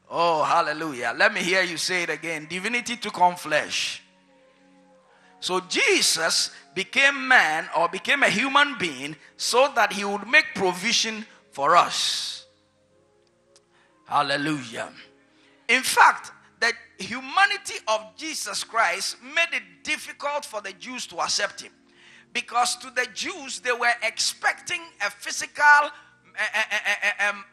Oh, hallelujah. Let me hear you say it again. Divinity took on flesh. So Jesus became man, or became a human being, so that he would make provision for us. Hallelujah. In fact, the humanity of Jesus Christ made it difficult for the Jews to accept him. Because to the Jews, they were expecting a physical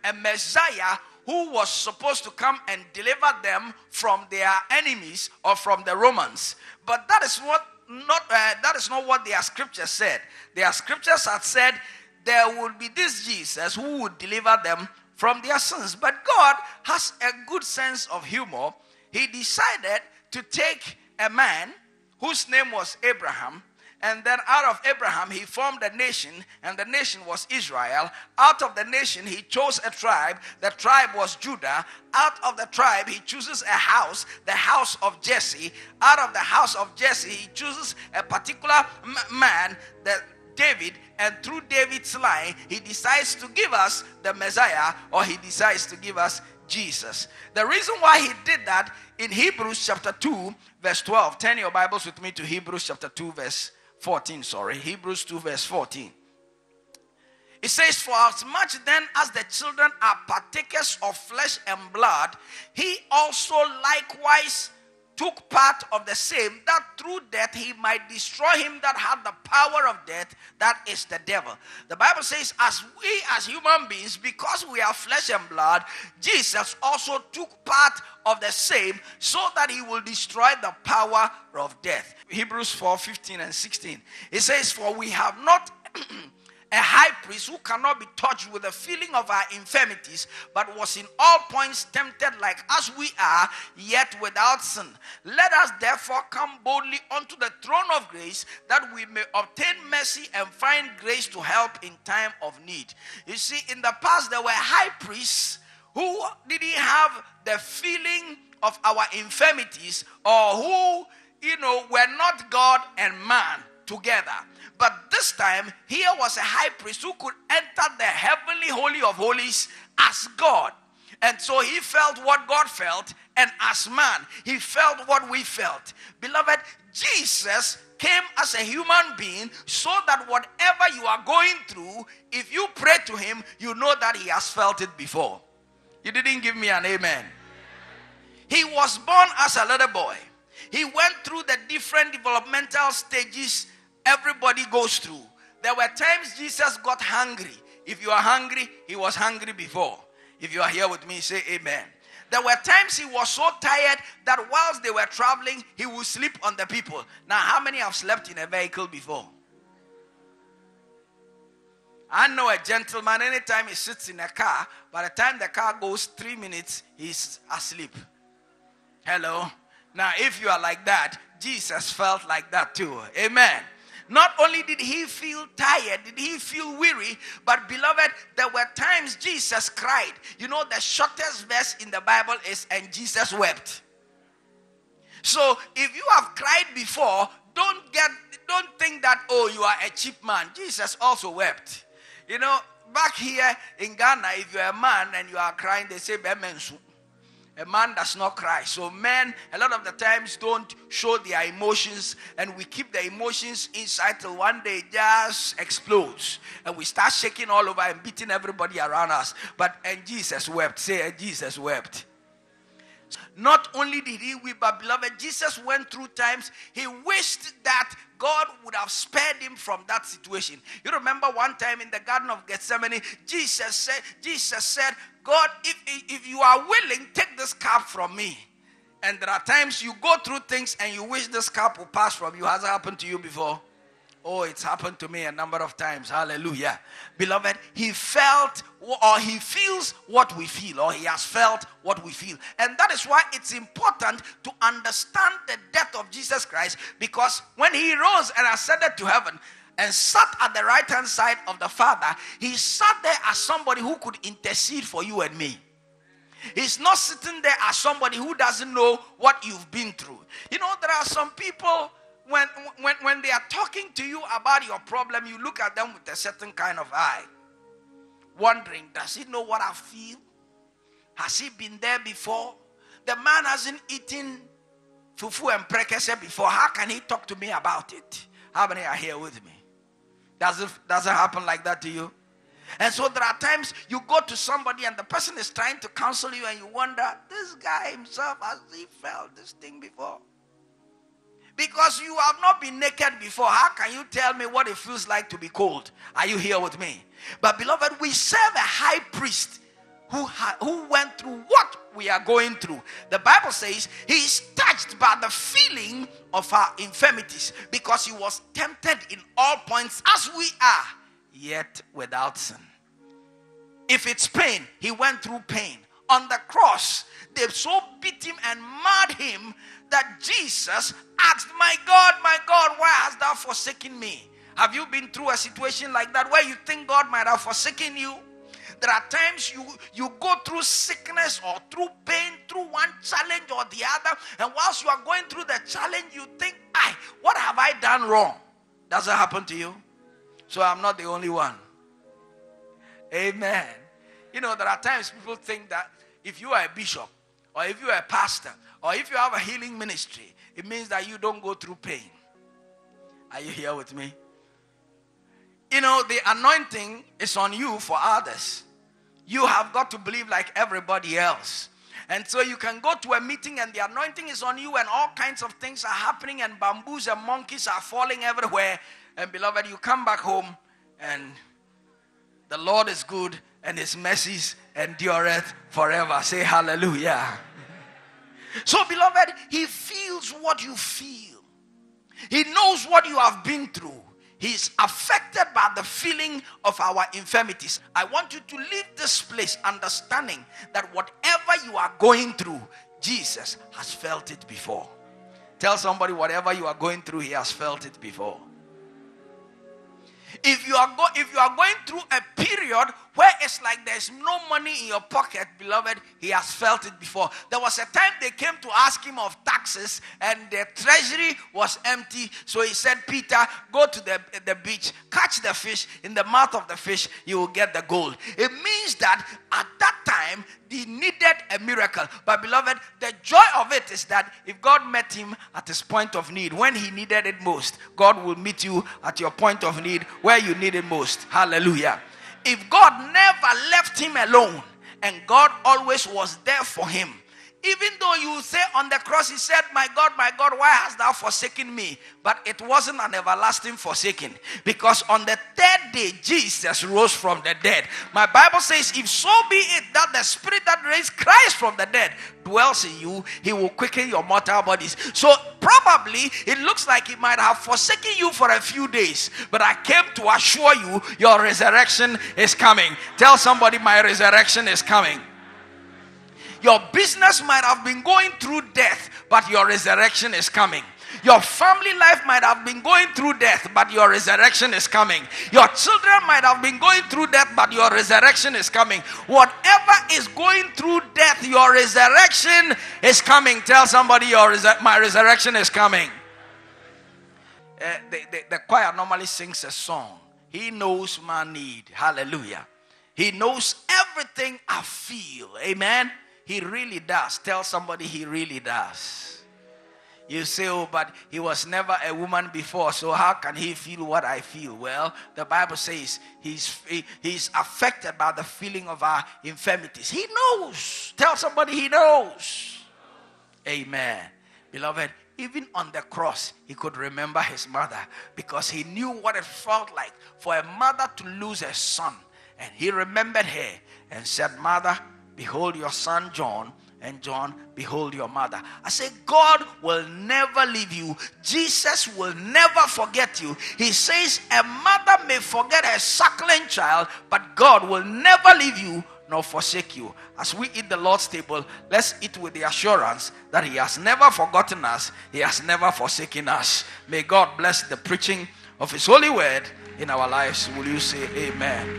a Messiah who was supposed to come and deliver them from their enemies or from the Romans. But that is not what their scriptures said. Their scriptures had said there would be this Jesus who would deliver them from their sins. But God has a good sense of humor. He decided to take a man whose name was Abraham, and then out of Abraham he formed a nation, and the nation was Israel. Out of the nation he chose a tribe. The tribe was Judah. Out of the tribe he chooses a house, the house of Jesse. Out of the house of Jesse he chooses a particular man, David, and through David's line he decides to give us the Messiah, or he decides to give us Jesus. The reason why he did that, in Hebrews chapter 2 verse 12. Turn your Bibles with me to Hebrews chapter 2 verse 14. Hebrews 2 verse 14. It says, for as much then as the children are partakers of flesh and blood, he also likewise took part of the same, that through death he might destroy him that had the power of death, that is the devil. The Bible says, as we as human beings, because we are flesh and blood, Jesus also took part of the same, so that he will destroy the power of death. Hebrews 4:15 and 16. It says, for we have not a high priest who cannot be touched with the feeling of our infirmities, but was in all points tempted like as we are, yet without sin. Let us therefore come boldly unto the throne of grace, that we may obtain mercy and find grace to help in time of need. You see, in the past there were high priests who didn't have the feeling of our infirmities, or who, were not God and man together. But this time, here was a high priest who could enter the heavenly holy of holies as God. And so he felt what God felt, and as man, he felt what we felt. Beloved, Jesus came as a human being, so that whatever you are going through, if you pray to him, you know that he has felt it before. You didn't give me an amen. He was born as a little boy. He went through the different developmental stages everybody goes through. There were times Jesus got hungry. If you are hungry, he was hungry before. If you are here with me, say amen. There were times he was so tired that whilst they were traveling, he would sleep on the people. Now, how many have slept in a vehicle before? I know a gentleman, anytime he sits in a car, by the time the car goes 3 minutes, he's asleep. Hello? Now, if you are like that, Jesus felt like that too. Amen. Not only did he feel tired, did he feel weary, but beloved, there were times Jesus cried. You know, the shortest verse in the Bible is, and Jesus wept. So, if you have cried before, don't think that, oh, you are a cheap man. Jesus also wept. You know, back here in Ghana, if you're a man and you are crying, they say, Bemensu. A man does not cry. So men, a lot of the times, don't show their emotions, and we keep the emotions inside till one day it just explodes, and we start shaking all over and beating everybody around us. And Jesus wept. Say, Jesus wept. Not only did he weep, but beloved, Jesus went through times he wished that God would have spared him from that situation. You remember one time in the Garden of Gethsemane, Jesus said, God, if you are willing, take this cup from me. And there are times you go through things and you wish this cup will pass from you. Has it happened to you before? Oh, it's happened to me a number of times. Hallelujah. Beloved, he felt, or he feels what we feel, or he has felt what we feel. And that is why it's important to understand the death of Jesus Christ, because when he rose and ascended to heaven and sat at the right hand side of the Father, he sat there as somebody who could intercede for you and me. He's not sitting there as somebody who doesn't know what you've been through. You know, there are some people, when they are talking to you about your problem, you look at them with a certain kind of eye, wondering, does he know what I feel? Has he been there before? The man hasn't eaten fufu and prekese before. How can he talk to me about it? How many are here with me? Does it happen like that to you? And so there are times you go to somebody and the person is trying to counsel you and you wonder, this guy himself, has he felt this thing before? Because you have not been naked before. How can you tell me what it feels like to be cold? Are you here with me? But beloved, we serve a high priest who went through what we are going through. The Bible says he is touched by the feeling of our infirmities, because he was tempted in all points as we are, yet without sin. If it's pain, he went through pain. On the cross, they so beat him and mad him that Jesus asked, my God, why hast thou forsaken me? Have you been through a situation like that where you think God might have forsaken you? There are times you go through sickness or through pain, through one challenge or the other, and whilst you are going through the challenge, you think, what have I done wrong? Does it happen to you? So I'm not the only one. Amen. You know, there are times people think that if you are a bishop, or if you are a pastor, or if you have a healing ministry, it means that you don't go through pain. Are you here with me? You know, the anointing is on you for others. You have got to believe like everybody else. And so you can go to a meeting and the anointing is on you and all kinds of things are happening and bamboos and monkeys are falling everywhere. And beloved, you come back home and the Lord is good and his mercies endureth forever. Say hallelujah. So beloved, he feels what you feel. He knows what you have been through. He's affected by the feeling of our infirmities. I want you to leave this place understanding that whatever you are going through, Jesus has felt it before. Tell somebody, whatever you are going through, he has felt it before. If you are going through a period where it's like there's no money in your pocket, beloved, he has felt it before. There was a time they came to ask him of taxes and the treasury was empty. So he said, Peter, go to the beach, catch the fish. In the mouth of the fish, you will get the gold. It means that at that time, he needed a miracle. But beloved, the joy of it is that if God met him at his point of need, when he needed it most, God will meet you at your point of need where you need it most. Hallelujah. If God never left him alone and God always was there for him, even though you say on the cross, he said, my God, why hast thou forsaken me? But it wasn't an everlasting forsaking, because on the third day, Jesus rose from the dead. My Bible says, if so be it that the spirit that raised Christ from the dead dwells in you, he will quicken your mortal bodies. So probably it looks like he might have forsaken you for a few days, but I came to assure you, your resurrection is coming. Tell somebody, my resurrection is coming. Your business might have been going through death, but your resurrection is coming. Your family life might have been going through death, but your resurrection is coming. Your children might have been going through death, but your resurrection is coming. Whatever is going through death, your resurrection is coming. Tell somebody, my resurrection is coming. The choir normally sings a song. He knows my need. Hallelujah. He knows everything I feel. Amen. He really does. Tell somebody, he really does. You say, oh, but he was never a woman before, so how can he feel what I feel? Well, the Bible says he's affected by the feeling of our infirmities. He knows. Tell somebody, he knows. Amen. Beloved, even on the cross, he could remember his mother, because he knew what it felt like for a mother to lose a son. And he remembered her and said, Mother, behold your son John, and John, behold your mother. I say, God will never leave you. Jesus will never forget you. He says a mother may forget her suckling child, but God will never leave you nor forsake you. As we eat the Lord's table, let's eat with the assurance that he has never forgotten us. He has never forsaken us. May God bless the preaching of his holy word in our lives. Will you say amen?